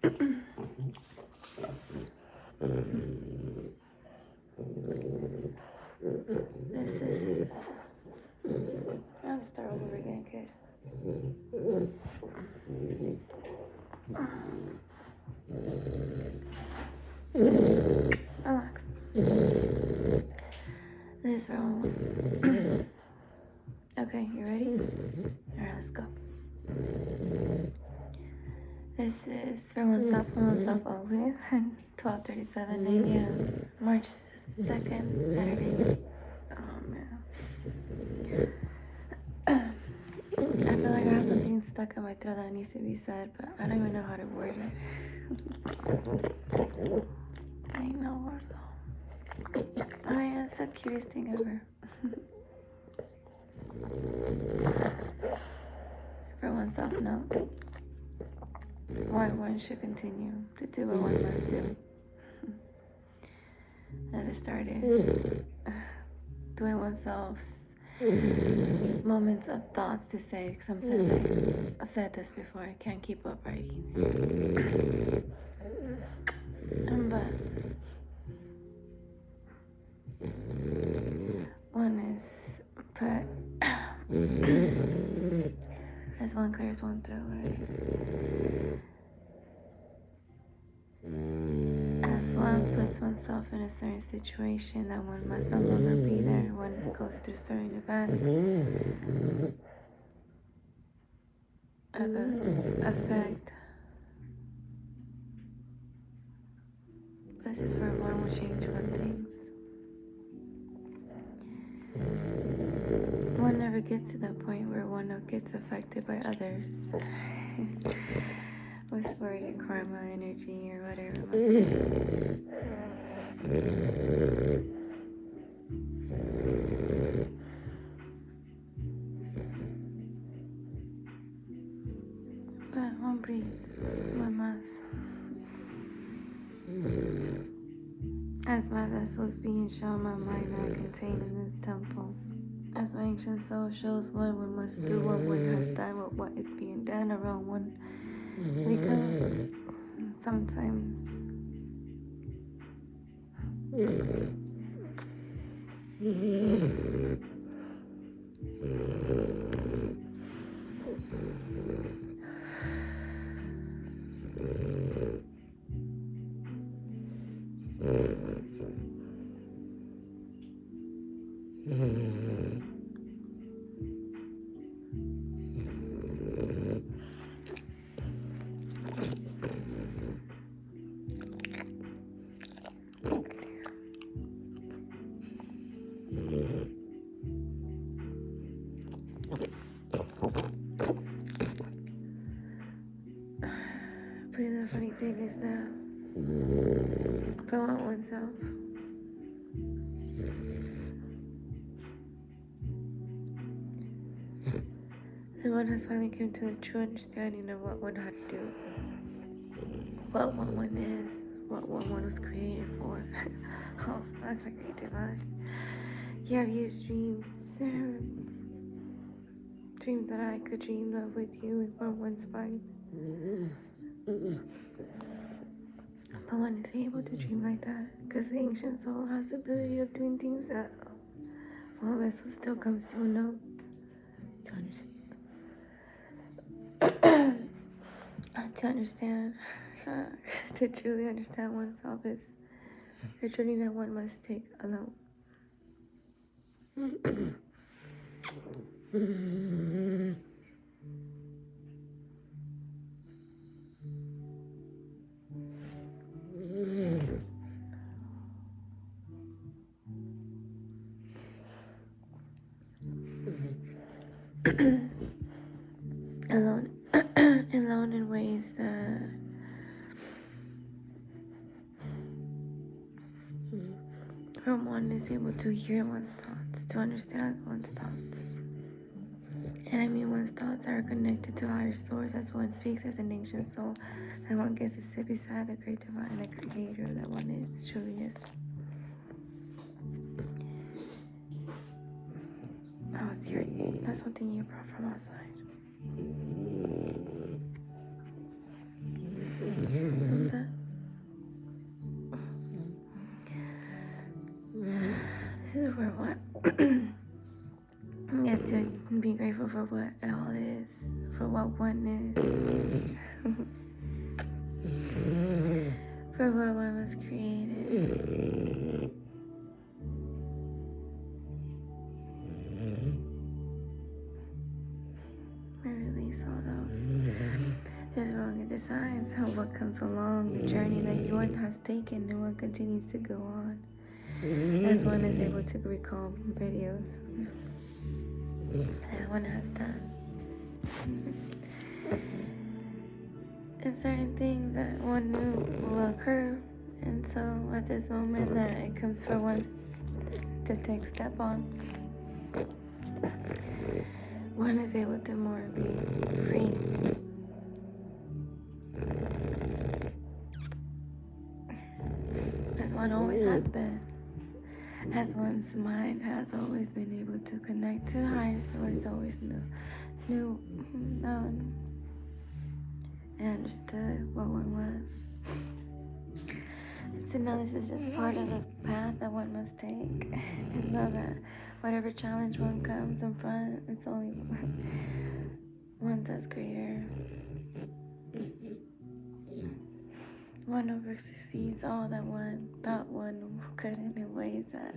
This is. I'll start over again, kid. Relax. This is for one. Okay, you ready? Alright, let's go. This is for oneself always. 12:37 a.m. March 2nd, Saturday. Oh man. I feel like I have something stuck in my throat that needs to be said, but I don't even know how to word it. I know word though. Oh yeah, it's the cutest thing ever. For oneself note, why one should continue to do what one must do. As it started, doing oneself's moments of thoughts to say. Sometimes I said this before, I can't keep up writing. But one is put as one clears one throat, right? As one puts oneself in a certain situation that one must no longer be there, one goes through certain events affect. This is where one will change one things. One never gets to the point where one gets affected by others. With worded karma, energy, or whatever. But one breathes, one laughs. As my vessel is being shown, my mind now contained in this temple. As my ancient soul shows one must do what one has done with what is being done around one. Because sometimes but the funny thing is that about oneself. And one has finally come to a true understanding of what one had to do, what one is, what one was created for. Oh, that's a great divine. You have used dreams, dreams that I could dream of with you and form one spine. But one is able to dream like that because the ancient soul has the ability of doing things that one vessel still comes to a note to understand. To understand, to truly understand oneself is a journey that one must take alone. Alone, alone in ways that from one is able to hear one's thoughts, to understand one's thoughts. And I mean one's thoughts are connected to higher source as one speaks as an ancient soul, and one gets to sit beside the great divine, the creator that one is, truly is. Oh, it's your, that's something you brought from outside. grateful for what all is, for what one is, for what one was created. I release all those wrong designs of what comes along, the journey that one has taken and one continues to go on. As one is able to recall videos that one has done. And certain things that one knew will occur. And so at this moment that it comes for one to take a step on, one is able to more be free. As one always has been. As one's mind has always been able to connect to higher source, always knew, known, and understood what one was. So now this is just part of the path that one must take. And know that whatever challenge one comes in front, it's only one that's greater. One over succeeds all that one thought one couldn't in ways that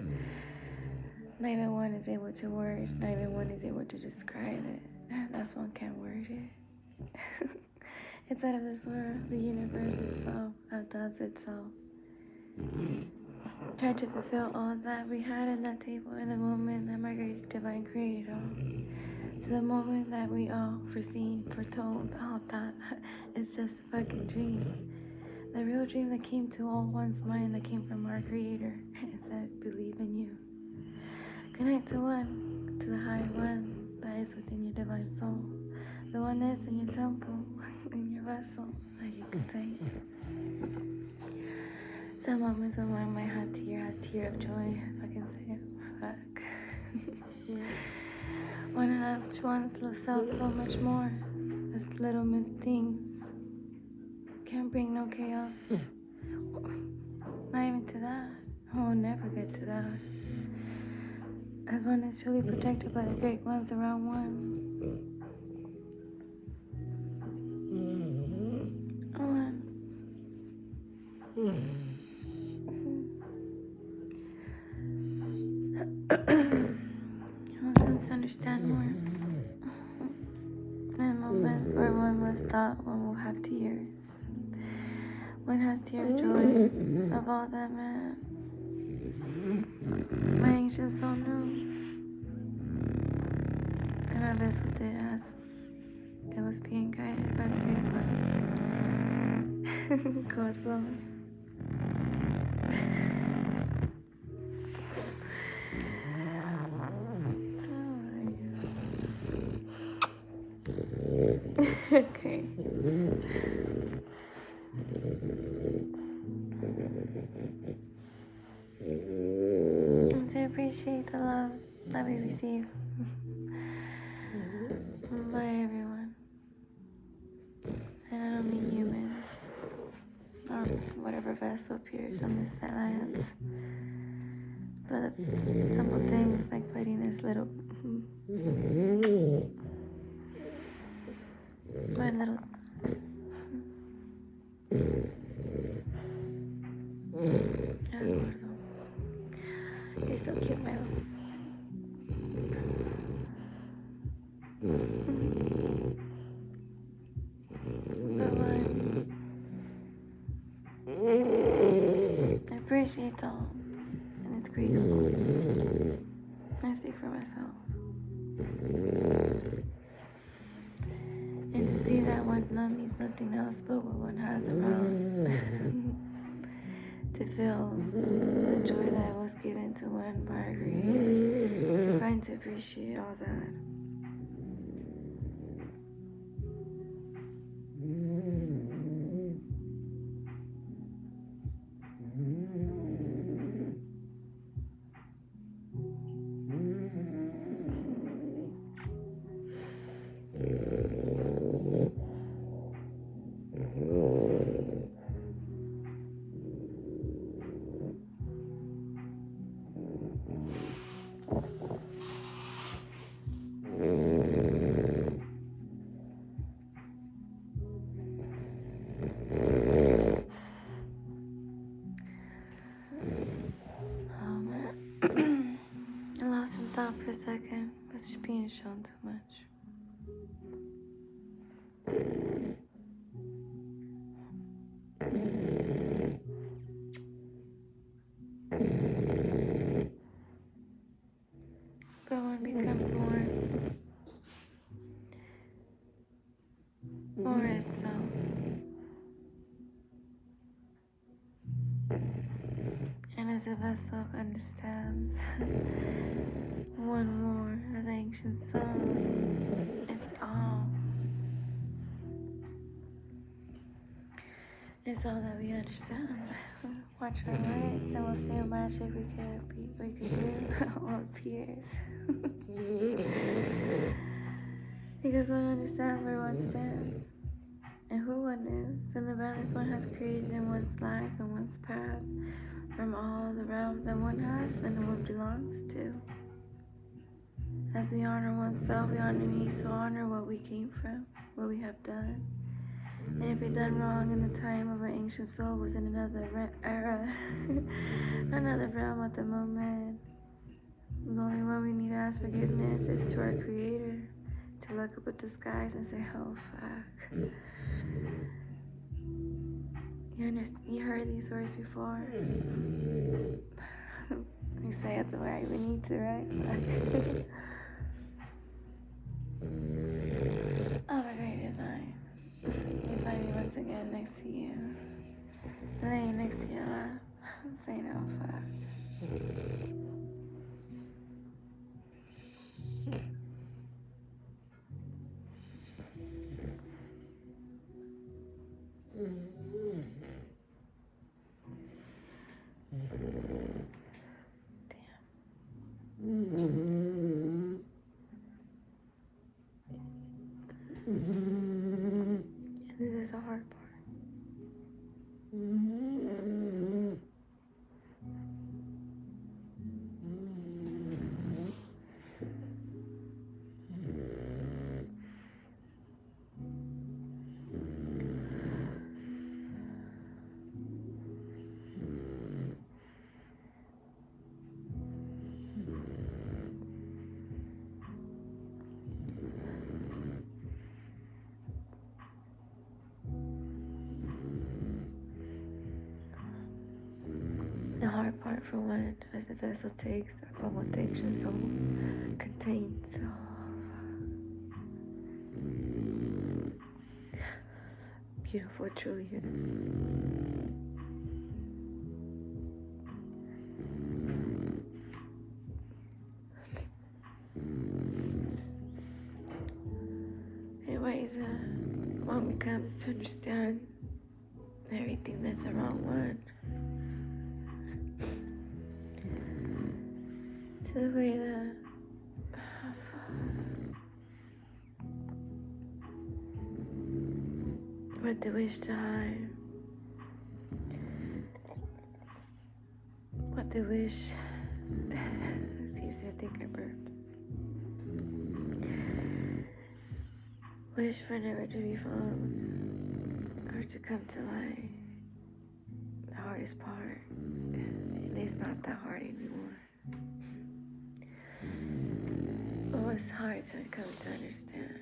not even one is able to word, not even one is able to describe it. That's one can't word it. It's out of this world, the universe itself outdoes itself. Tried to fulfill all that we had in that table in the moment that my great divine created all. To the moment that we all foreseen, foretold, all that it's just a fucking dream. The real dream that came to all one's mind that came from our creator and said, believe in you. Connect to one, to the high one that is within your divine soul. The one that's in your temple, in your vessel that you can take. Some moments when one might have tear of joy, if I can say it. Fuck. One loves one's self so much more. This little things can't bring no chaos. Not even to that. I will never get to that. As one is truly protected by the great ones around one. One. One comes to understand more. In moments where one was thought one will have tears. One has tear of joy of all that man. My ancient soul knew. And my vessel did as it was being guided by the great ones. God flowing. Okay. And to appreciate the love that we receive by everyone. And I don't mean humans or whatever vessel appears on this land. But the simple things like fighting this little my little you're so cute, my love. I appreciate all, and it's grateful. I speak for myself. And to see that one love means nothing else but what one has around. To feel the joy that was given to one by our Creator. To find to appreciate all that. being shown too much. But one becomes more itself. And as a vessel understands, one more, as ancient soul, it's all. It's all that we understand. Watch our lights and we'll see how magic we could do on peers. Because one understands where one stands and who one is, and the balance one has created in one's life and one's path from all the realms that one has and one belongs to. As we honor oneself, we honor me, so honor what we came from, what we have done. And if we done wrong in the time of our ancient soul was in another era, another realm at the moment, the only one we need to ask forgiveness is to our Creator, to look up at the skies and say, oh, fuck. You heard these words before? We say it the way we need to, right? Have a great night. You find me once again next to you. Laying next to your lap. Saying, oh, fuck. This is the hard part. The hard part for one, as the vessel takes upon what the ancient soul contains. Beautiful it truly is. Anyways, one becomes to understand everything that's around one. To the way that what they wish to hide, what they wish. Excuse me, I think I burped. Wish for never to be found or to come to light. The hardest part, and it's not that hard anymore. Oh, it's hard to come to understand.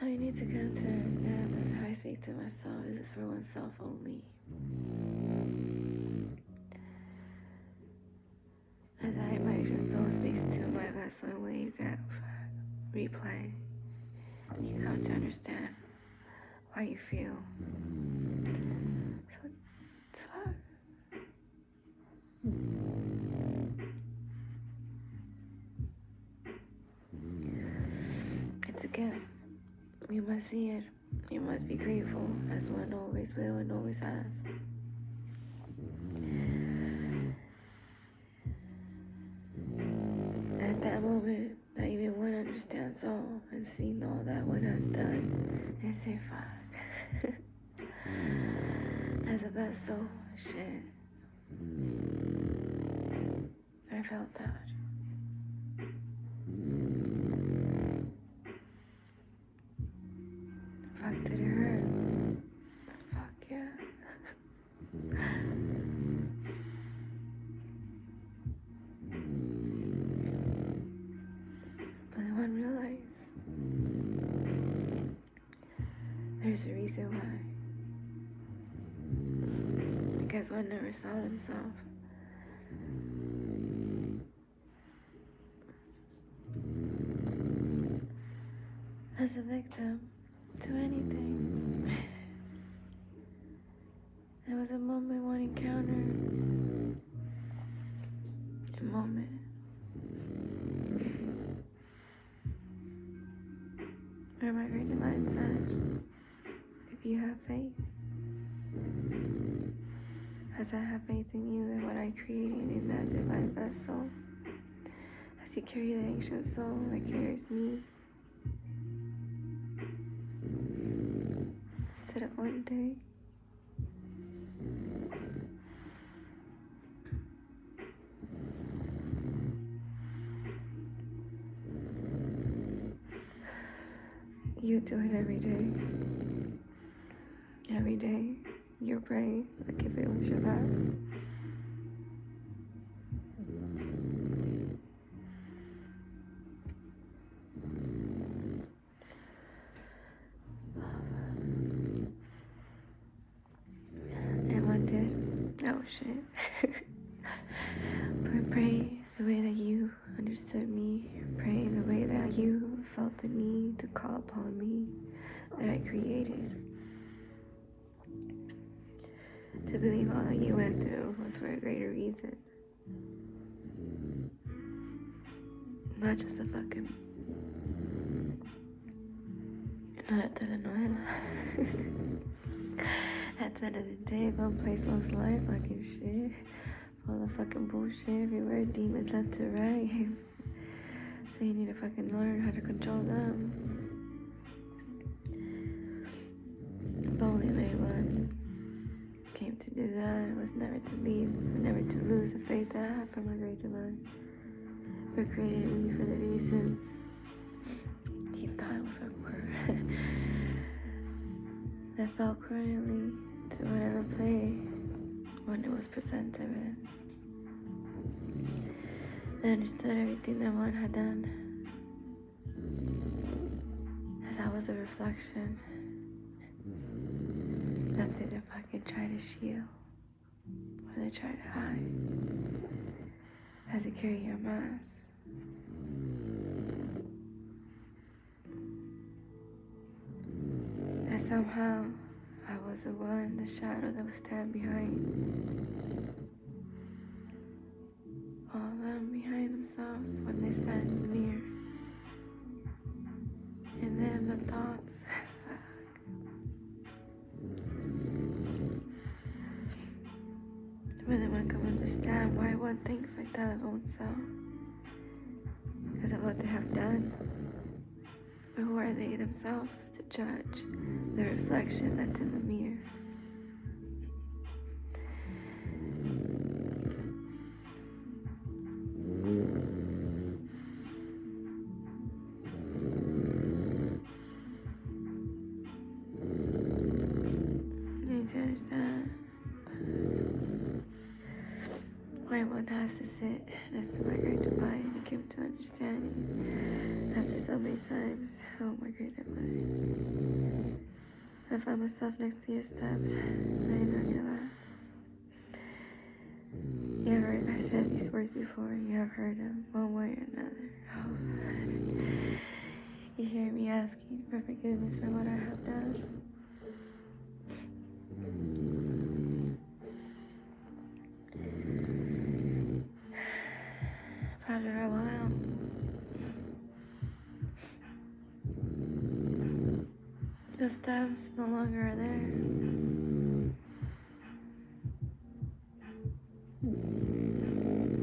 I need to come to understand that how I speak to myself is for oneself only. As I, my ancient soul, speaks to my vessel in ways that replay, you come to understand why you feel. So, fuck. It's a gift. You must see it. You must be grateful, as one always will and always has. At that moment, that even one understands all and seen all that one has done, and say, fuck. As a vessel, shit. I felt that. fuck did it hurt? Fuck yeah. But no one realized there's a reason why. Because one never saw themselves as a victim to anything. It was a moment, one encounter, a moment. Where my great divine said, if you have faith, as I have faith in you, that what I created in that divine vessel, as you carry the ancient soul that carries me, instead of one day, you do it every day. Every day, you pray like if it was your last. And one day, oh shit. Pray the way that you understood me. Pray the way that you felt the need to call upon me that I created. To believe all that you went through was for a greater reason. Not just a fucking una telenovela. At the end of the day, one place, one life, fucking shit. All the fucking bullshit everywhere, demons left to right. So you need to fucking learn how to control them. If only they would. Came to do that. It was never to leave, never to lose the faith that I have for my great divine. For creating me for the reasons he thought it was awkward. That fell accordingly to whatever play when it was presented. I understood everything that one had done, as I was a reflection. Nothing to fucking try to shield, or they try to hide, as they carry your mask. That somehow I was the one, the shadow that would stand behind all them behind themselves when they stand in the mirror. And then the thoughts. When one can understand why one thinks like that of oneself. Because of what they have done. But who are they themselves to judge the reflection that's in the mirror? You need to understand why one has to sit next to my great divine and came to understanding after so many times. Oh my great divine. I find myself next to your steps, laying on your lap. You have heard I said these words before, you have heard them one way or another. Oh, you hear me asking for forgiveness for what I have done. After a while, the steps no longer are there.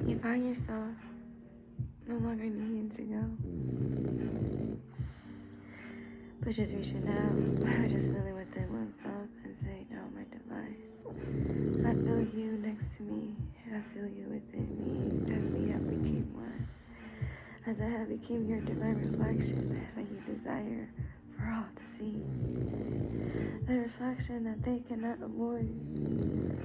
You find yourself no longer needing to go, but just reaching out, just feeling within oneself and say, no, my divine, I feel you next to me, I feel you within me, as we have become one, as I have become your divine reflection that you desire for all to see. the reflection that they cannot avoid,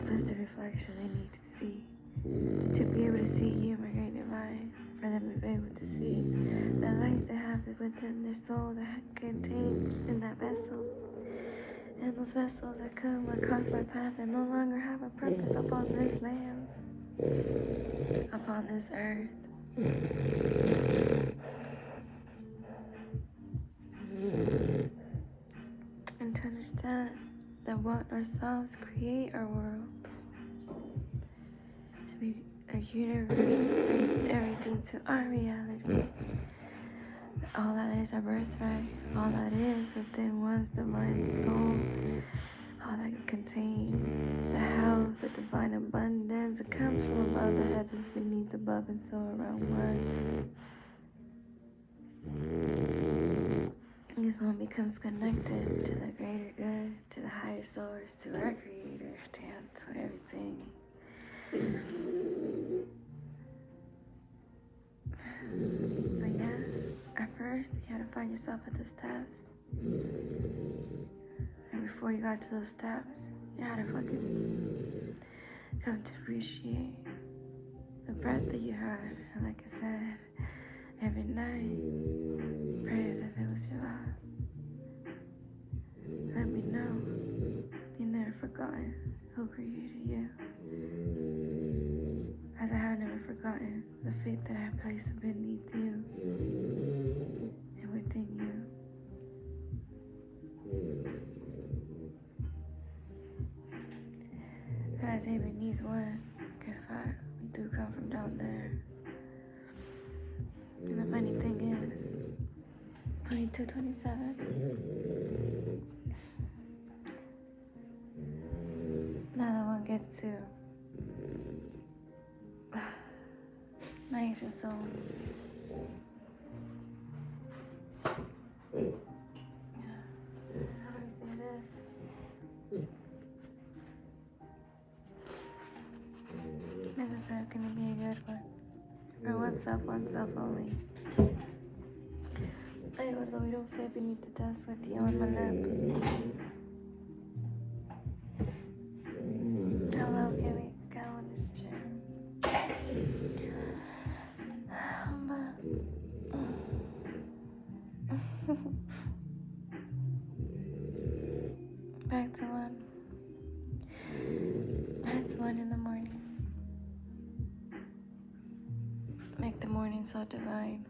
but it's the reflection they need to see. To be able to see you, my great divine, for them to be able to see the light they have within their soul that contains in that vessel. And those vessels that come across my path and no longer have a purpose upon this land, upon this earth. And to understand that what ourselves create our world. To be a universe brings everything to our reality. All that is our birthright, all that is within one's divine soul, all that contains the health, the divine abundance that comes from above the heavens, beneath, above, and so around one. This one becomes connected to the greater good, to the higher source, to our creator, to everything. But yeah, at first you had to find yourself at the steps. And before you got to those steps, you had to fucking come to appreciate the breath that you had. And like I said, every night, pray as if it was your last. Let me know you never forgotten who created you. As I have never forgotten the faith that I placed beneath you and within you. And I say beneath one, because we do come from down there. And the funny thing is, 2227, another one gets to my ancient soul. How do we say this? This is not going to be a good one. For oneself only. I will go, we don't fit beneath the dust with you on my lap. Hello, can we go on this chair? Back to one. It's 1 in the morning. Make the morning so divine.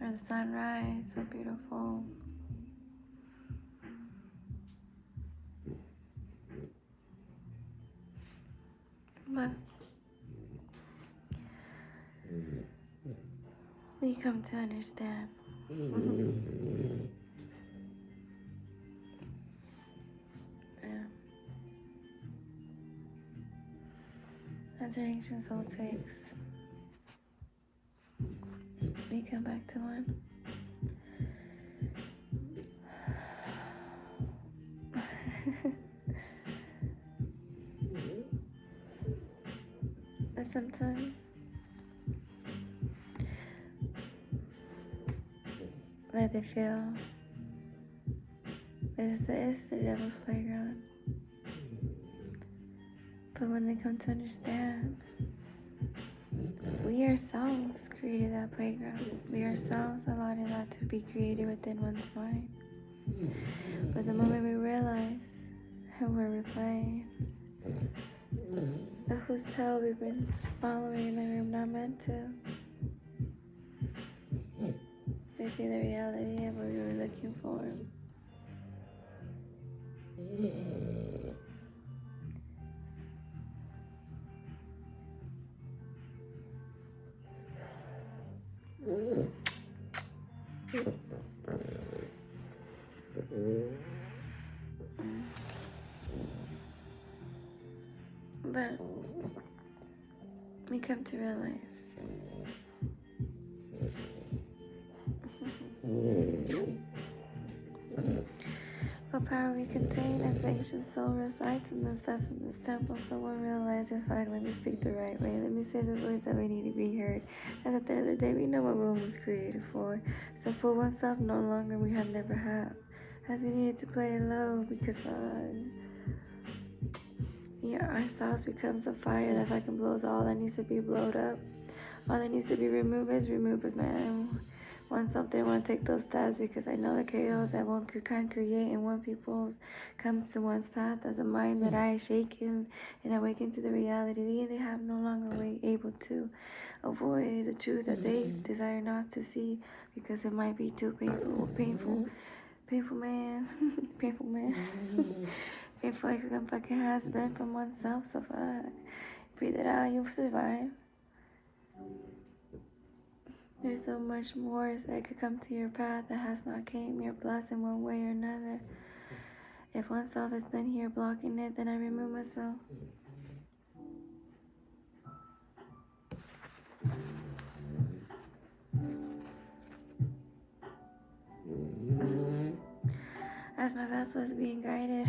Or the sunrise so beautiful. But we come to understand. As our ancient soul takes, we come back to one. But sometimes that they feel it's the devil's playground. But when they come to understand, we ourselves created that playground. We ourselves allowed that to be created within one's mind. But the moment we realize how we're replaying, whose tail we've been following and we're not meant to, we see the reality of what we were looking for. But we come to realize what power we contain as the ancient soul resides in this vessel, in this temple. So one realizes, fine, let me speak the right way. Let me say the words that we need to be heard. And at the end of the day, we know what one was created for. So for oneself, no longer we have never had. as we needed to play low because ourselves becomes a fire that fucking blows all that needs to be blowed up. All that needs to be removed is removed, man. Oneself didn't want to take those steps because I know the chaos that one can create in one people comes to one's path as a mind that I shaken and awaken to the reality they have no longer able to avoid the truth that they desire not to see because it might be too painful, painful man, painful man, painful like it fucking has been from oneself. So fuck, breathe it out, you'll survive. There's so much more that could come to your path that has not came your blessing one way or another. If oneself has been here blocking it, then I remove myself. As my vessel is being guided,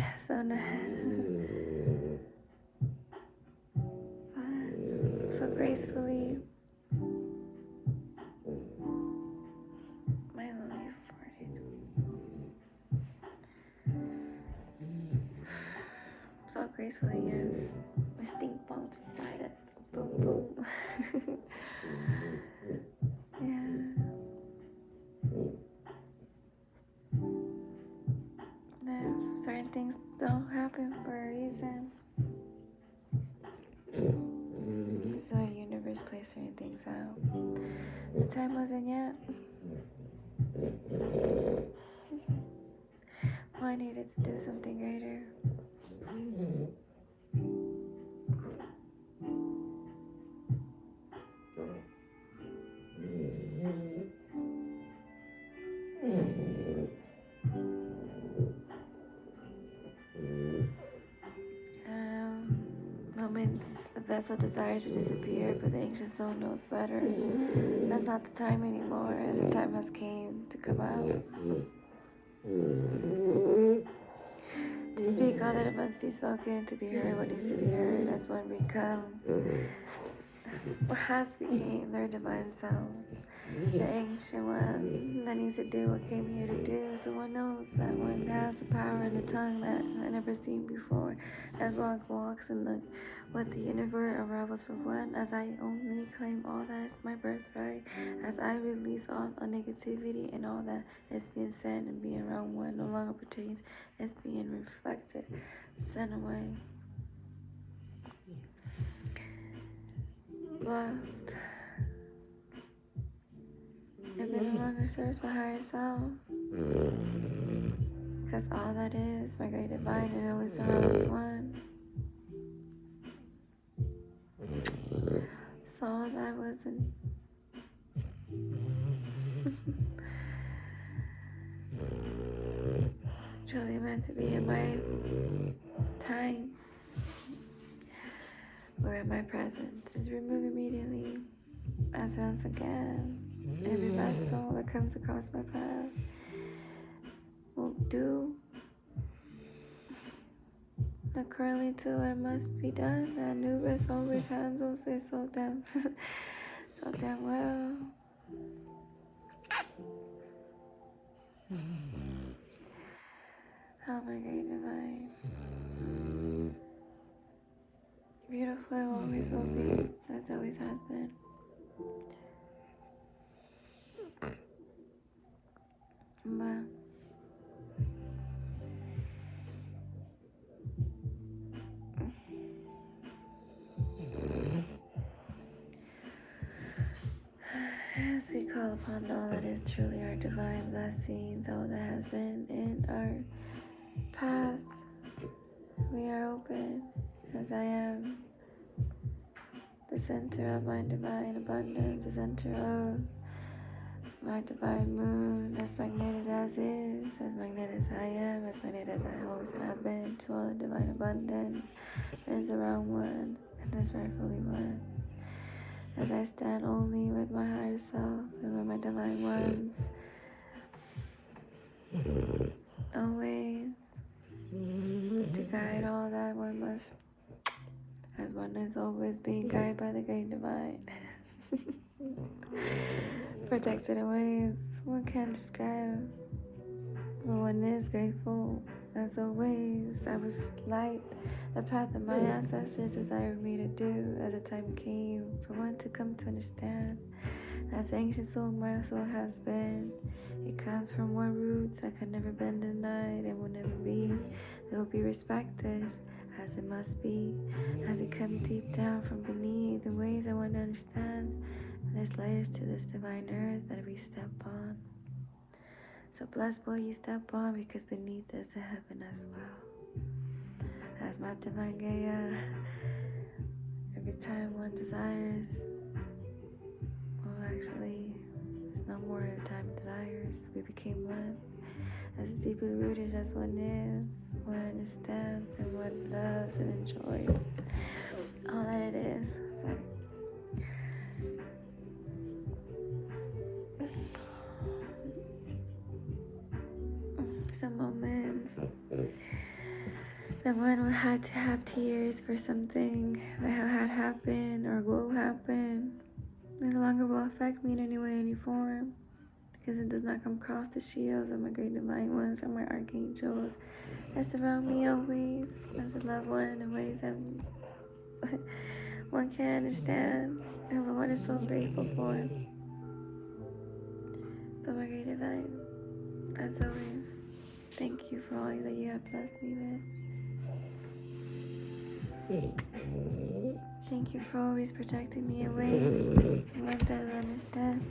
so gracefully. My lonely farted. So gracefully, yes. My stink bombs beside us. Boom, boom. Yeah. That certain things don't happen for a reason. So the universe plays certain things out. The time wasn't yet. Well, I needed to do something greater. Moments the vessel desires to disappear, but the ancient soul knows better. That's not the time anymore, as the time has came to come out. To speak all that must be spoken, to be heard what needs to be heard, as one becomes what has became their divine selves. The ancient one that needs to do what came here to do. So one knows that one has the power in the tongue that I never seen before. As one walks in the what the universe unravels for one, as I only claim all that is my birthright, as I release all negativity and all that is being said and being around one no longer pertains, it's being reflected, sent away. Blocked. If it no longer serves my higher self, because all that is, my great divine and only self is one. So all that wasn't truly meant to be in my time or in my presence is removed immediately. As once again, every vessel that comes across my path will do according to what must be done. Anubis always handles it so damn well. Oh my great divine. Beautiful always will be, as always has been. But as we call upon all that is truly our divine blessings, all that has been in our path, we are open, as I am the center of my divine abundance, the center of my divine moon, as magnetic as is, as magnetic as I am, as magnetic as I always have been, to all the divine abundance is around one, and is rightfully one. As I stand only with my higher self and with my divine ones, always to guide all that one must, as one is always being guided by the great divine. Protected in ways one can't describe. One is grateful as always. I was light, the path that my ancestors desired me to do as the time came for one to come to understand. As ancient soul my soul has been, it comes from one roots that can never been denied and will never be. It will be respected as it must be, as it comes deep down from beneath the ways that one understands. There's layers to this divine earth that we step on. So blessed boy you step on, because beneath is a heaven as well. As my divine Gaia, every time one desires, well actually, it's no more every time desires, we became one. As deeply rooted as one is, one understands and one loves and enjoys all that it is. Some moments that one had to have tears for something that had happened or will happen. It no longer will affect me in any way, any form, because it does not come across the shields of my great divine ones or my archangels that surround me always as a loved one in ways that one can't understand and one is so grateful for. But my great divine, as always, thank you for all that you have blessed me with. Thank you for always protecting me in ways one doesn't understand.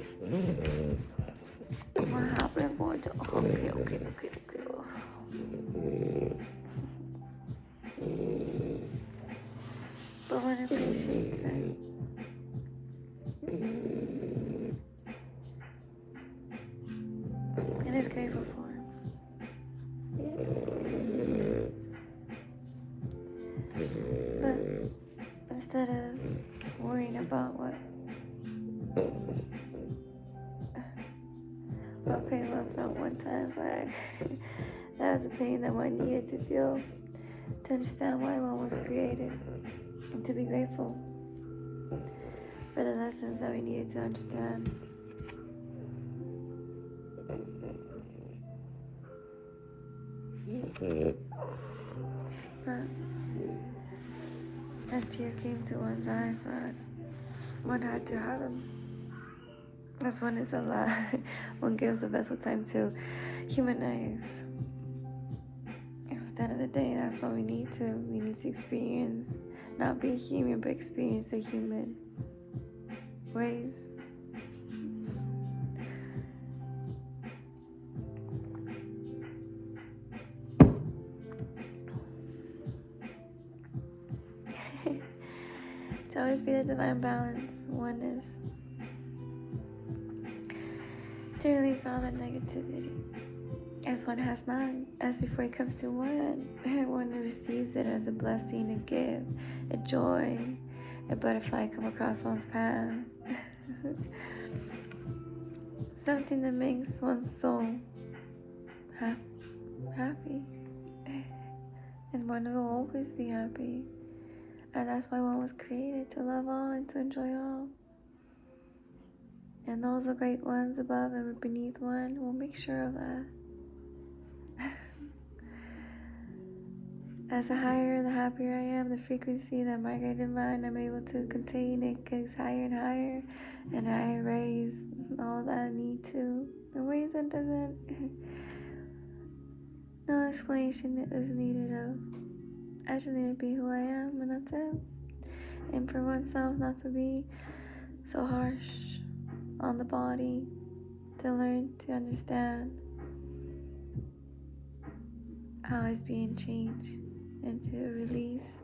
What happened, boy? Okay. But one appreciates it. And is grateful for it. But instead of worrying about what pain one felt one time, but that was a pain that one needed to feel to understand why one was created and to be grateful for the lessons that we needed to understand. But as tear came to one's eye, but one had to have them. That's one is alive. One gives the vessel time to humanize. At the end of the day, that's what we need to. We need to experience, not be human, but experience the human ways. To always be the divine balance, oneness. To release all the negativity. As one has none, as before it comes to one, one receives it as a blessing, a gift, a joy, a butterfly come across one's path. Something that makes one's soul happy. And one will always be happy. And that's why one was created, to love all and to enjoy all. And those are great ones above and beneath one will make sure of that. As the higher, the happier I am, the frequency that my great divine I'm able to contain, it gets higher and higher, and I raise all that I need to in ways that doesn't, no explanation is needed of. I just need to be who I am, and that's it. And for oneself not to be so harsh on the body, to learn to understand how it's being changed and to release.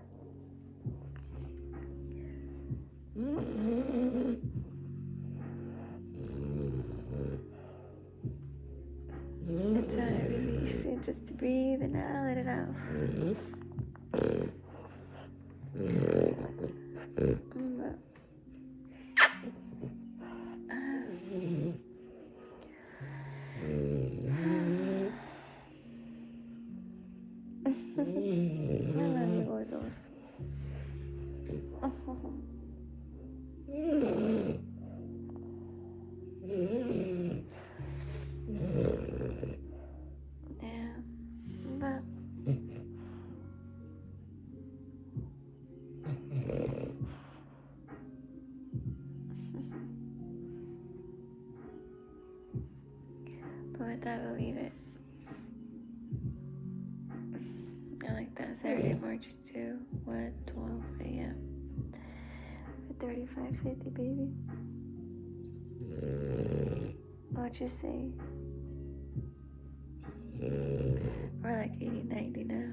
And to release it, just to breathe and now let it out. I love you, gorgeous. like that. Saturday, March 2, 1:12 a.m. 35:50, baby. What you say? We're like 80, 90 now.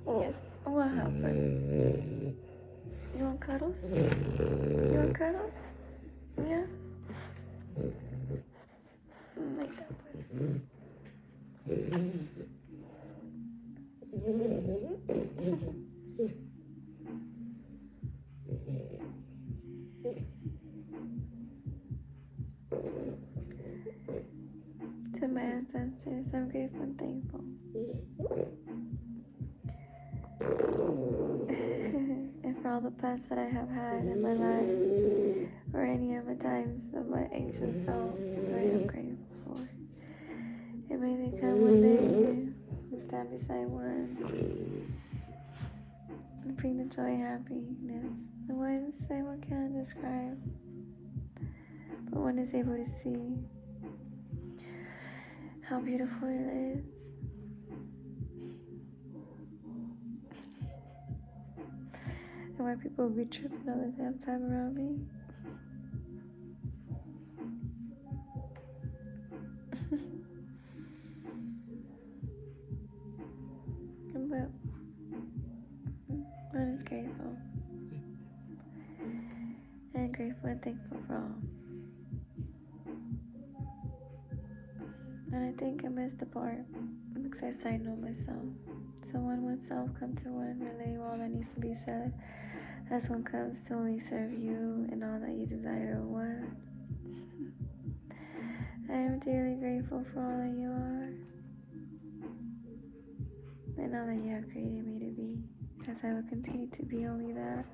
Yes. What happened? You want cuddles? You want cuddles? Yeah? Like that, pussy. To my ancestors, I'm grateful and thankful. And for all the pets that I have had in my life, or any of the times of my ancient self, I am grateful for. And may they come one day and stand beside one and bring the joy and happiness. The ones that one can't describe, but one is able to see how beautiful it is. And why people will be tripping all the damn time around me. But I'm just grateful. And grateful and thankful for all. And I think I missed the part because I know myself. So when oneself come to one, relay all that needs to be said. As one comes to only serve you and all that you desire or want. I am dearly grateful for all that you are. And all that you have created me to be. As I will continue to be only that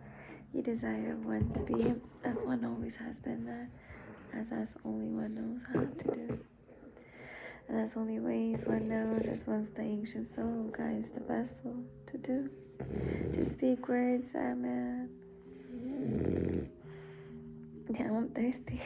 you desire one to be. As one always has been that. As that's only one knows how to do. And that's only ways one knows as one's the ancient soul guides the vessel to do. To speak words that man. Yeah, I'm thirsty.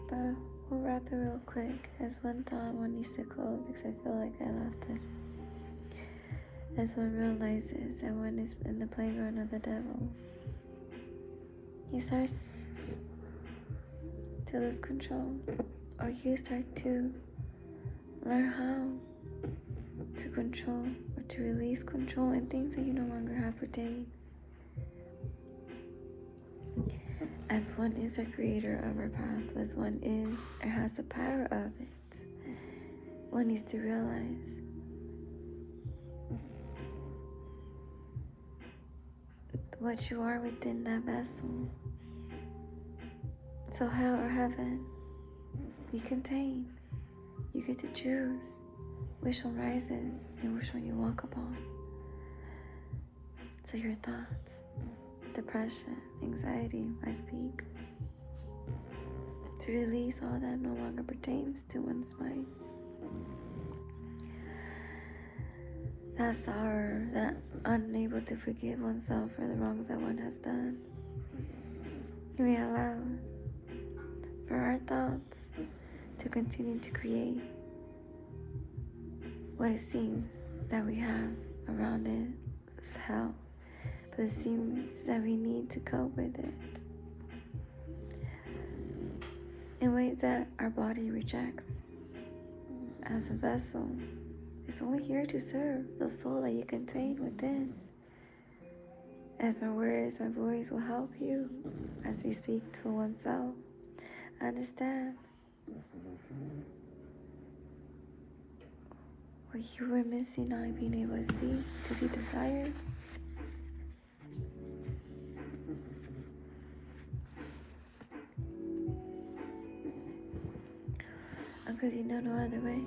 But we'll wrap it real quick. As one thought, one needs to close because I feel like I left it. As one realizes that one is in the playground of the devil, he starts to lose control, or you start to learn how to control or to release control in things that you no longer have pertain. As one is a creator of our path, as one is or has the power of it, one needs to realize what you are within that vessel. So hell or heaven, you contain. You get to choose which one rises and which one you walk upon. So your thoughts, depression, anxiety, I speak. To release all that no longer pertains to one's mind. That sorrow, that unable to forgive oneself for the wrongs that one has done. We allow for our thoughts to continue to create what it seems that we have around it is hell, but it seems that we need to cope with it in ways that our body rejects. As a vessel, it's only here to serve the soul that you contain within. As my words, my voice will help you as we speak to oneself. Understand what you were missing, not being able to see because you desired. because you know no other way.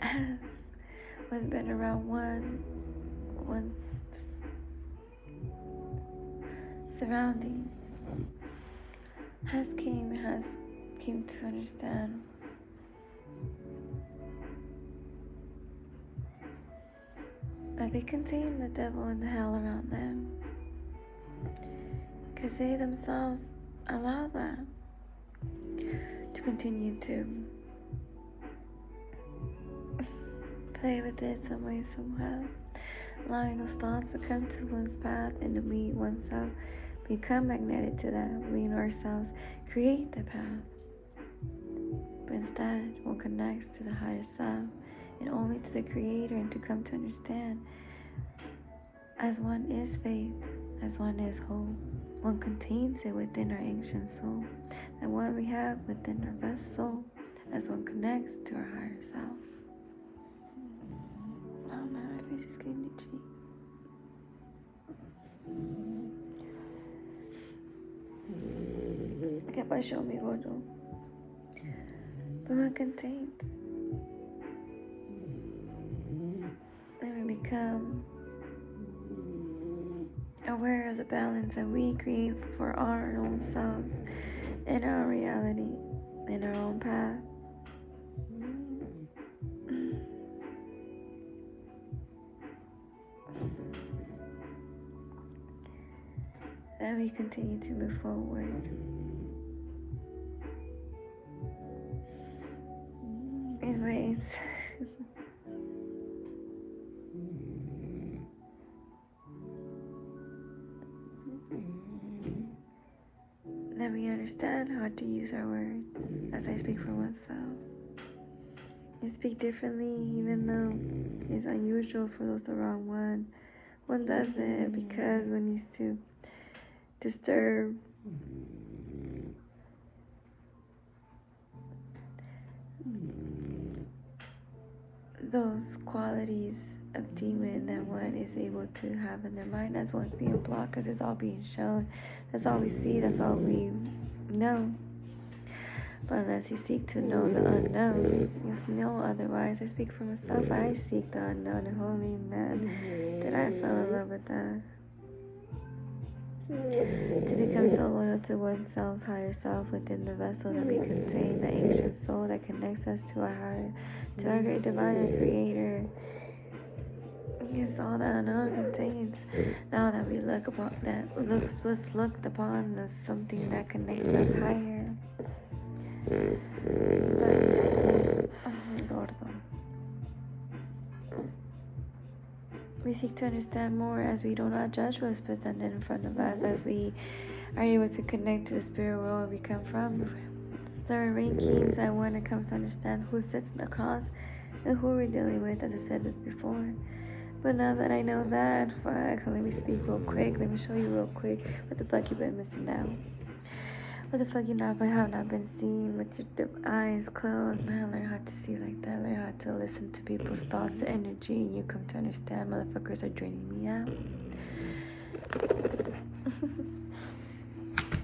As what's been around one's surroundings has came to understand that they contain the devil and the hell around them, because they themselves allow that to continue to play with it some way, somehow, allowing those thoughts to come to one's path and to meet oneself, become magnetic to that, we in ourselves create the path. But instead, one connects to the higher self and only to the Creator, and to come to understand, as one is faith, as one is hope, one contains it within our ancient soul, that one we have within our vessel, as one connects to our higher selves. Oh man, my face is getting itchy. ¿Qué pasó, mi gordo? But one contains, and we become aware of the balance that we create for our own selves, in our reality, in our own path. That we continue to move forward in ways that we understand how to use our words. As I speak for oneself, I speak differently, even though it's unusual for those around one. One does it because one needs to disturb those qualities of demon that one is able to have in their mind, as one's being blocked, because it's all being shown. That's all we see, that's all we know. But unless you seek to know the unknown, you'll know otherwise. I speak for myself. I seek the unknown, and holy man, did I fall in love with that. To become so loyal to oneself's higher self within the vessel that we contain, the ancient soul that connects us to our heart, to our great divine and creator. It's all the unknown contains. Now that we look upon that was looked upon as something that connects us higher. But, we seek to understand more as we do not judge what is presented in front of us, as we are able to connect to the spirit world we come from. Certain rankings that one that comes to understand who sits across and who we're dealing with, as I said this before. But now that I know that, fuck, let me speak real quick. Let me show you real quick what the fuck you been missing out. What the fuck you have not been seeing with your eyes closed. Man, learn how to see like that. Learn how to listen to people's thoughts, the energy, and you come to understand motherfuckers are draining me out.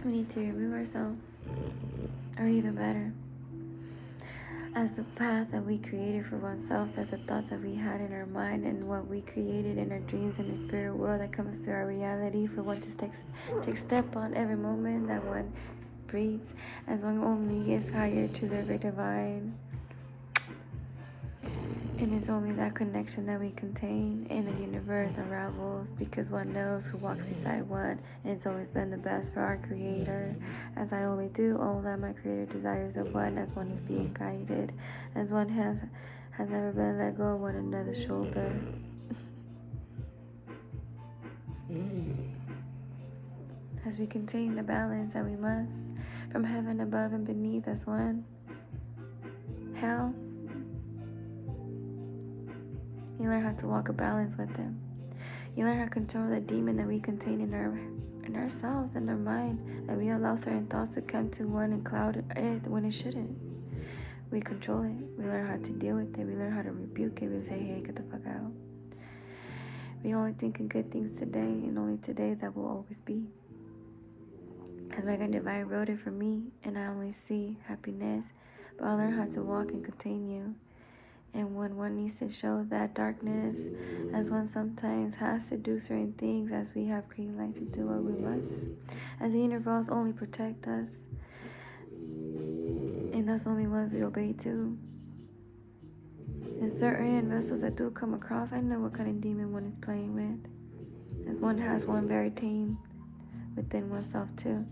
We need to remove ourselves, or even better, as the path that we created for oneself, as the thoughts that we had in our mind, and what we created in our dreams in the spirit world that comes to our reality, for one to take step on every moment that one breathes, as one only gets higher to their great divine. And it's only that connection that we contain in the universe unravels, because one knows who walks beside one, and it's always been the best for our creator. As I only do all that my creator desires of one, as one is being guided, as one has never been let go of one another's shoulder. As we contain the balance that we must, from heaven above and beneath as one. Hell, you learn how to walk a balance with them. You learn how to control the demon that we contain in ourselves, in our mind, that we allow certain thoughts to come to one and cloud it when it shouldn't. We control it. We learn how to deal with it. We learn how to rebuke it. We say, hey, get the fuck out. We only think of good things today, and only today that will always be. As my God Divine wrote it for me, and I only see happiness, but I'll learn how to walk and contain you. And when one needs to show that darkness, as one sometimes has to do certain things, as we have green light to do what we must, as the universe only protect us, and that's only ones we obey to. And certain vessels that do come across, I know what kind of demon one is playing with. As one has one very tame within oneself too.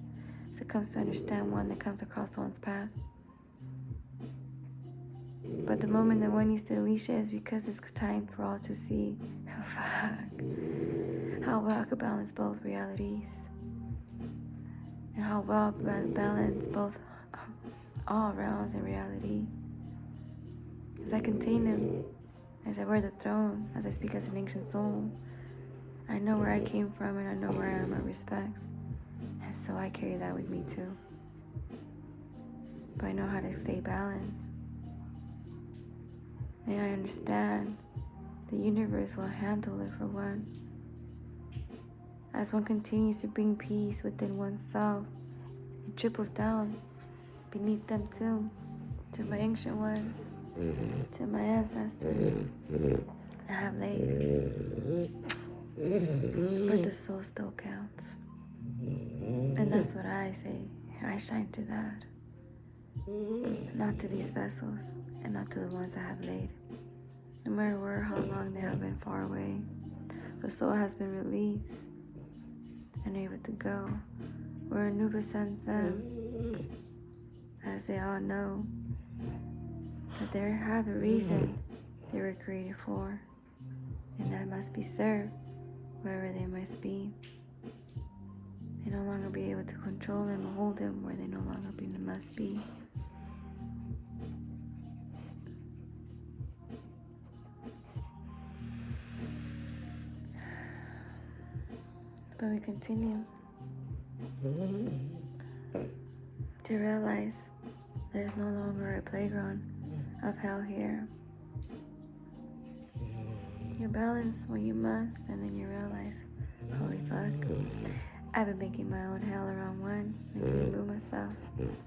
So it comes to understand one that comes across one's path. But the moment that one needs to unleash it is because it's time for all to see how well I could balance both realities. And how well I balance both all realms and reality. As I contain them, as I wear the throne, as I speak as an ancient soul, I know where I came from and I know where I am at respect. And so I carry that with me too. But I know how to stay balanced. And I understand the universe will handle it for one. As one continues to bring peace within oneself, it trickles down beneath them too, to my ancient ones, to my ancestors I have laid. But the soul still counts. And that's what I say. I shine to that. Not to these vessels, and not to the ones I have laid. No matter where, how long they have been far away, the soul has been released and able to go where Anubis sends them, as they all know that they have a reason they were created for, and that must be served wherever they must be. They no longer be able to control them or hold them where they no longer must be. But we continue to realize there's no longer a playground of hell here. You balance what you must, and then you realize, holy fuck, I've been making my own hell around one and can remove myself,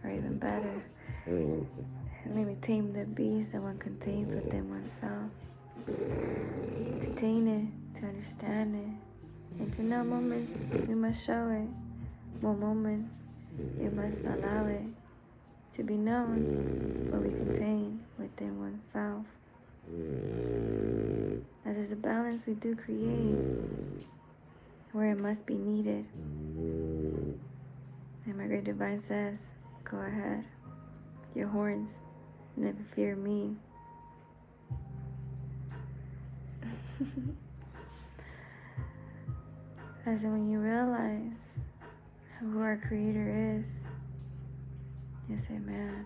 or even better, and maybe tame the beast that one contains within oneself. To tame it, to understand it, and to know moments we must show it, more moments we must allow it to be known what we contain within oneself. As is a balance we do create where it must be needed. And my great divine says, go ahead, your horns, never fear me. As in when you realize who our creator is, you say, man,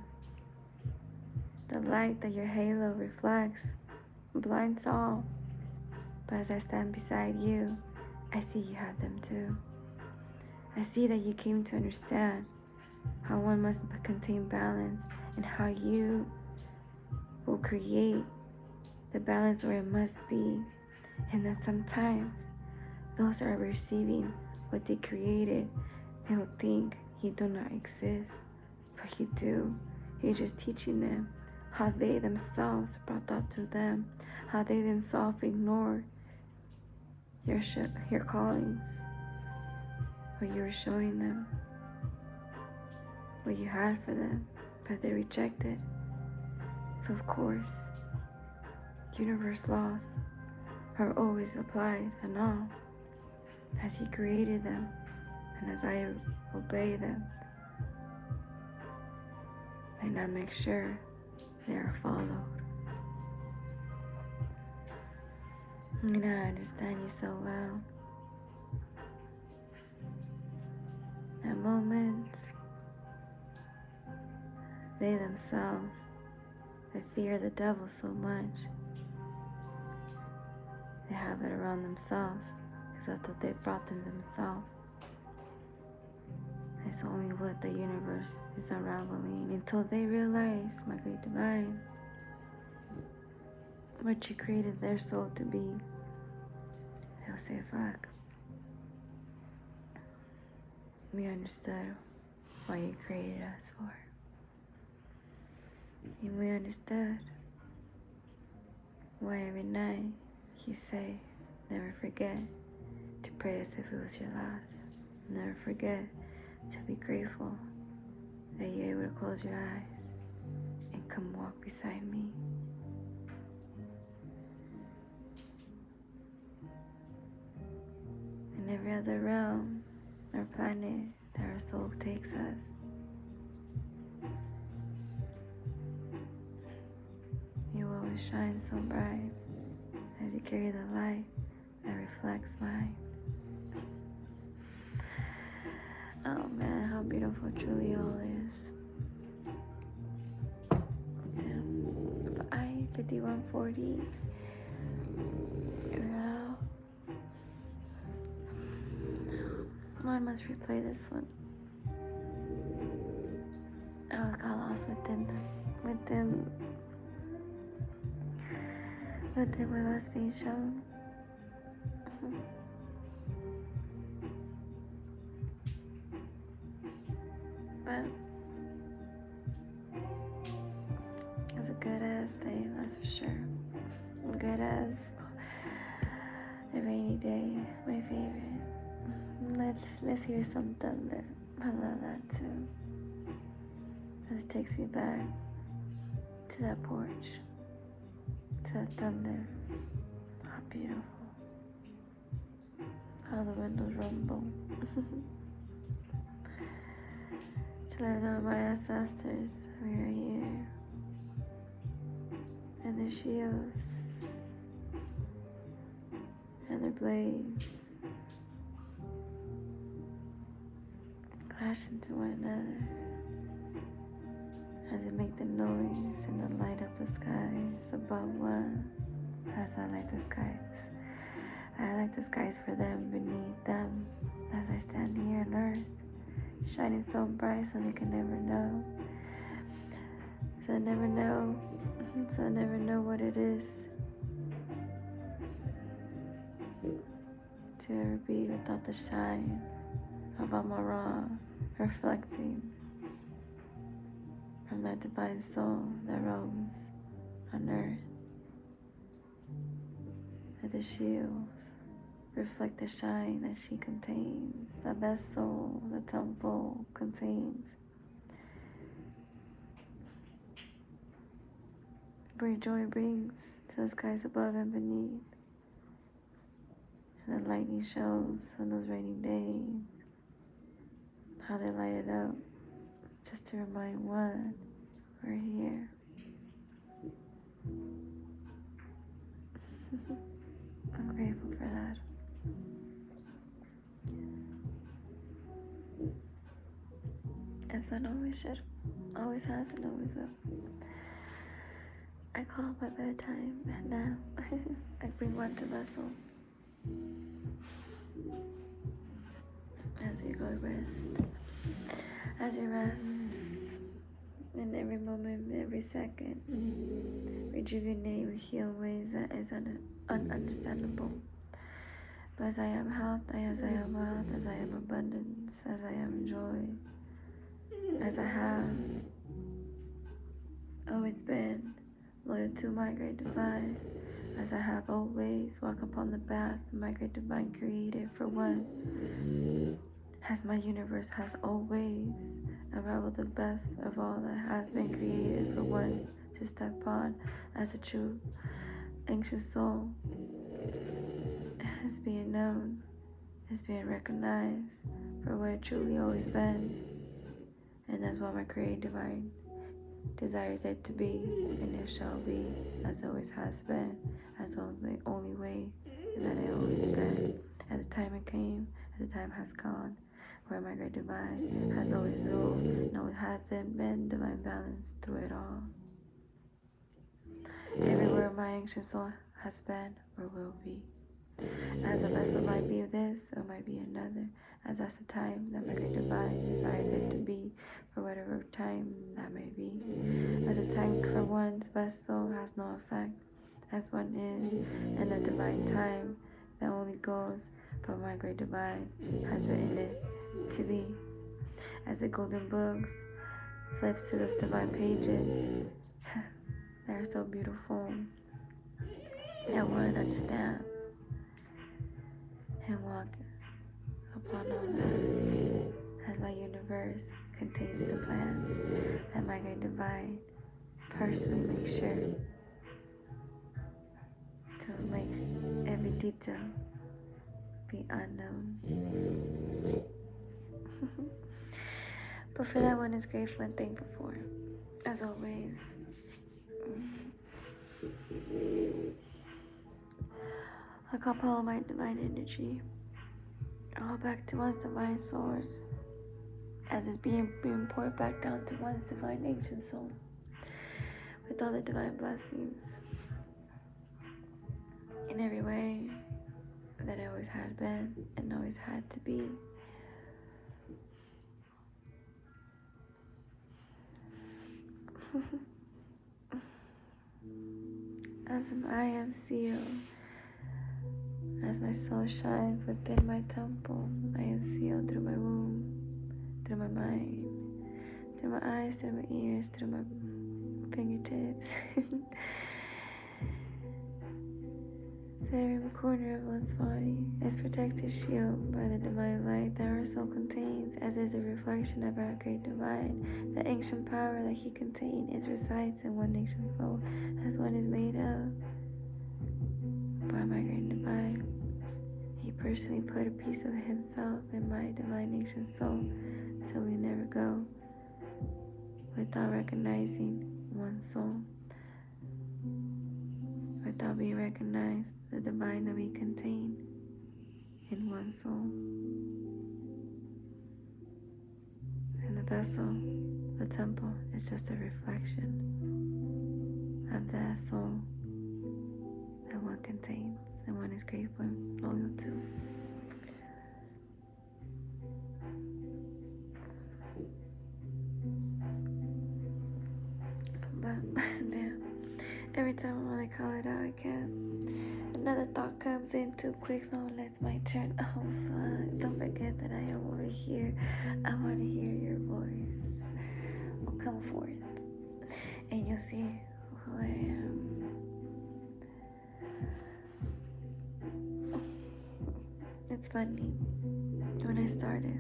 the light that your halo reflects blinds all. But as I stand beside you, I see you have them too. I see that you came to understand how one must contain balance and how you will create the balance where it must be. And that sometimes those who are receiving what they created, they will think you do not exist, but you do. You're just teaching them how they themselves brought that to them, how they themselves ignored your callings, what you were showing them, what you had for them, but they rejected. So of course, universe laws are always applied and all, as He created them, and as I obey them, and I make sure they are followed. And I understand you so well. At moments, they themselves, they fear the devil so much, they have it around themselves, because that's what they brought them themselves. It's only what the universe is unraveling until they realize, my great divine, what you created their soul to be. They'll say, fuck. We understood what you created us for. And we understood why every night he say, never forget to pray as if it was your last. Never forget to be grateful that you're able to close your eyes and come walk beside me. In every other realm or planet that our soul takes us, you always shine so bright as you carry the light that reflects mine. Oh man, how beautiful truly all is. Damn. I 5140. Wow. I must replay this one. I got lost within what was being shown. But it's a good ass day, that's for sure. Good as a rainy day, my favorite. Let's hear some thunder. I love that too. It takes me back to that porch, to that thunder. How beautiful. How the windows rumble. To let know my ancestors, we are here. And their shields and their blades clash into one another as they make the noise and the light up the skies above one. As I like the skies, I like the skies for them, beneath them, as I stand here on earth, shining so bright so they can never know. So I never know what it is to ever be without the shine of Amara reflecting from that divine soul that roams on earth. That the shields reflect the shine that she contains, the vessel the temple contains. Great joy brings to the skies above and beneath. And the lightning shows on those rainy days, how they light it up, just to remind one, we're here. I'm grateful for that. And so it always should, always has, and always will. I call my bedtime, and now I bring one to vessel. As you go rest, as you rest, in every moment, every second, rejuvenate, heal ways that is ununderstandable. But as I am health, as I am wealth, as I am abundance, as I am joy, as I have always been loyal to my great divine, as I have always walked upon the path my great divine created for one, as my universe has always unraveled the best of all that has been created for one to step on as a true ancient soul, as being known, as being recognized for what it truly always been. And that's what my creative divine desires it to be, and it shall be, as it always has been, as the only way that it always been. As the time it came, as the time has gone, where my great divine has always ruled. No, it hasn't been divine balance through it all. Everywhere my ancient soul has been or will be. As a vessel might be this or might be another, as that's the time that my great divine desires it to be, for whatever time that may be. As a tank for one's vessel has no effect, as one is, and the divine time that only goes for my great divine has written it to be. As the golden books flips to those divine pages, that are so beautiful, that one understands and walk upon all that, as my universe contains the plans, that my great divine personally makes sure to make every detail be unknown. But for that, one is grateful and thankful for, as always. I call all my divine energy all back to one's divine source, as it's being poured back down to one's divine ancient soul, with all the divine blessings in every way that it always had been and always had to be. As I am sealed, as my soul shines within my temple, I am sealed through my womb, through my mind, through my eyes, through my ears, through my fingertips, to every corner of one's body is protected, shielded by the divine light that our soul contains, as is a reflection of our great divine. The ancient power that he contained is resides in one ancient soul, as one is made of by my great divine. He personally put a piece of himself in my divine ancient soul, so we never go without recognizing one soul, without being recognized, the divine that we contain in one soul. And the vessel, the temple, is just a reflection of that soul that one contains and one is grateful and loyal to. But damn, every time I want to call it out, I can't. Another thought comes in too quick, so let's my turn. Oh, fuck. Don't forget that I am over here. I want to hear your voice. Well, come forth, and you'll see who I am. It's funny. When I started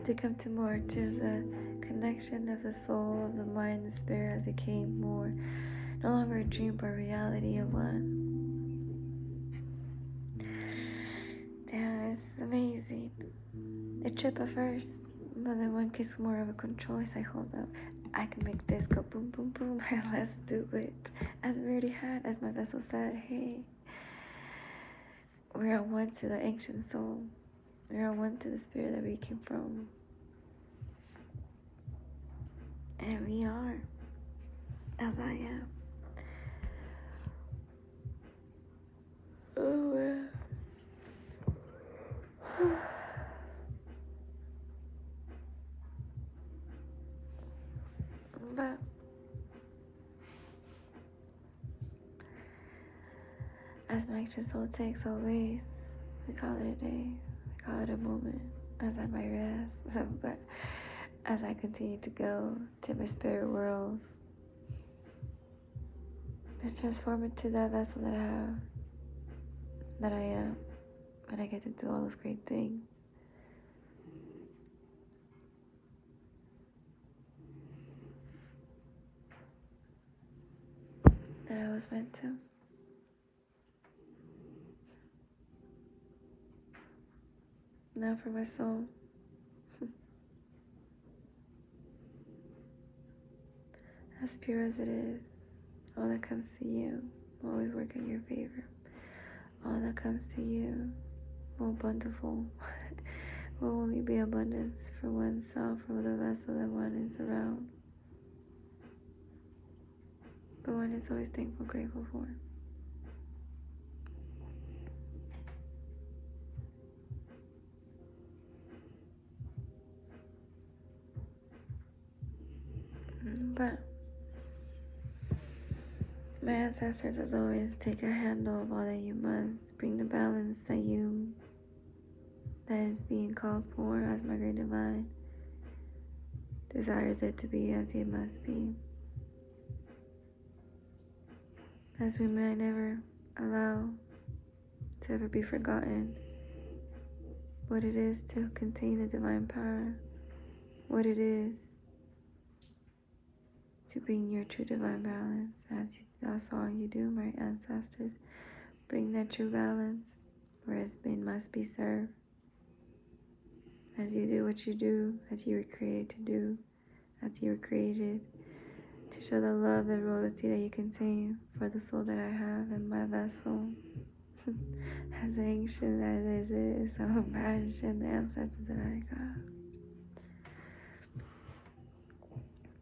to come to more to the connection of the soul, of the mind, the spirit, as it came more, no longer a dream but a reality of one. Damn, it's amazing. It tripped at first, but then one gets more of a control. It's like, hold up, I can make this go boom, boom, boom, let's do it. As we already had, as my vessel said, hey, we're on one to the ancient soul. We're on one to the spirit that we came from. And we are, as I am. Oh, but as my ancient soul takes always, we call it a day, we call it a moment, as I might rest. But as I continue to go to my spirit world, it's transformed into that vessel that I have, that I am, and I get to do all those great things. That I was meant to. Now for my soul. As pure as it is, all that comes to you will always work in your favor. All that comes to you will bountiful will only be abundance for oneself or the vessel that one is around. But one is always thankful, grateful for. But my ancestors, as always, take a handle of all that you must. Bring the balance that is being called for as my great divine. desires it to be as it must be, as we may never allow to ever be forgotten what it is to contain the divine power, what it is to bring your true divine balance, as that's all you do, my ancestors. Bring that true balance where it's been must be served. As you do what you do, as you were created to do, as you were created to show the love, the royalty that you contain for the soul that I have in my vessel. As ancient as it is, so imagine the ancestors that I got.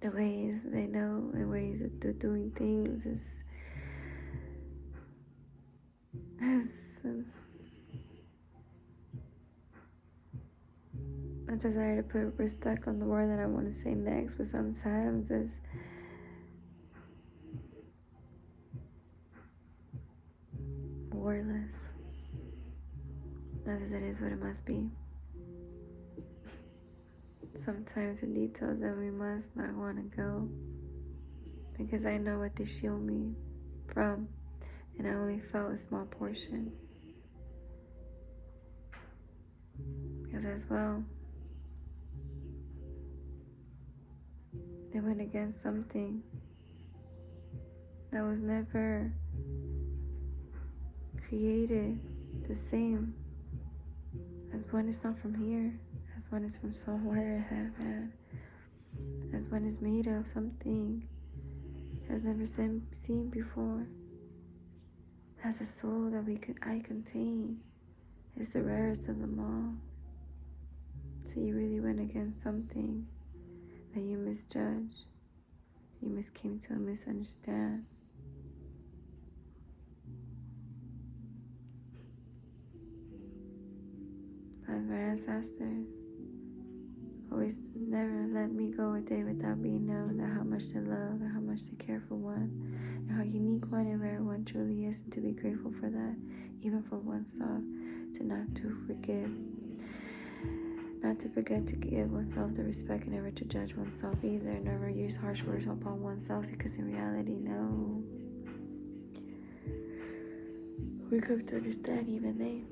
The ways they know and ways of doing things is a desire to put respect on the word that I want to say next, but sometimes it's wordless. As it is what it must be. Sometimes the details that we must not want to go, because I know what they shield me from, and I only felt a small portion. Because as well, they went against something that was never created the same as one is not from here, as one is from somewhere heaven, as one is made of something has never seen before, as a soul that I contain is the rarest of them all. So you really went against something that you misjudged, you came to misunderstand. As my ancestors always never let me go a day without being known that how much they love and how much they care for one, and how unique one and rare one truly is, and to be grateful for that, even for oneself, to not to forget to give oneself the respect, and never to judge oneself either, never use harsh words upon oneself, because in reality, no, we come to understand even they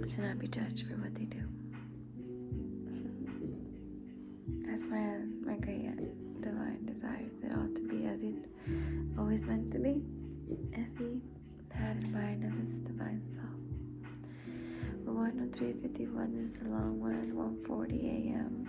should not be judged for what they do. That's my great divine desire, that all to be as it always meant to be, as he had in mind of his divine self. But 103:51 is a long one, 1:40 a.m.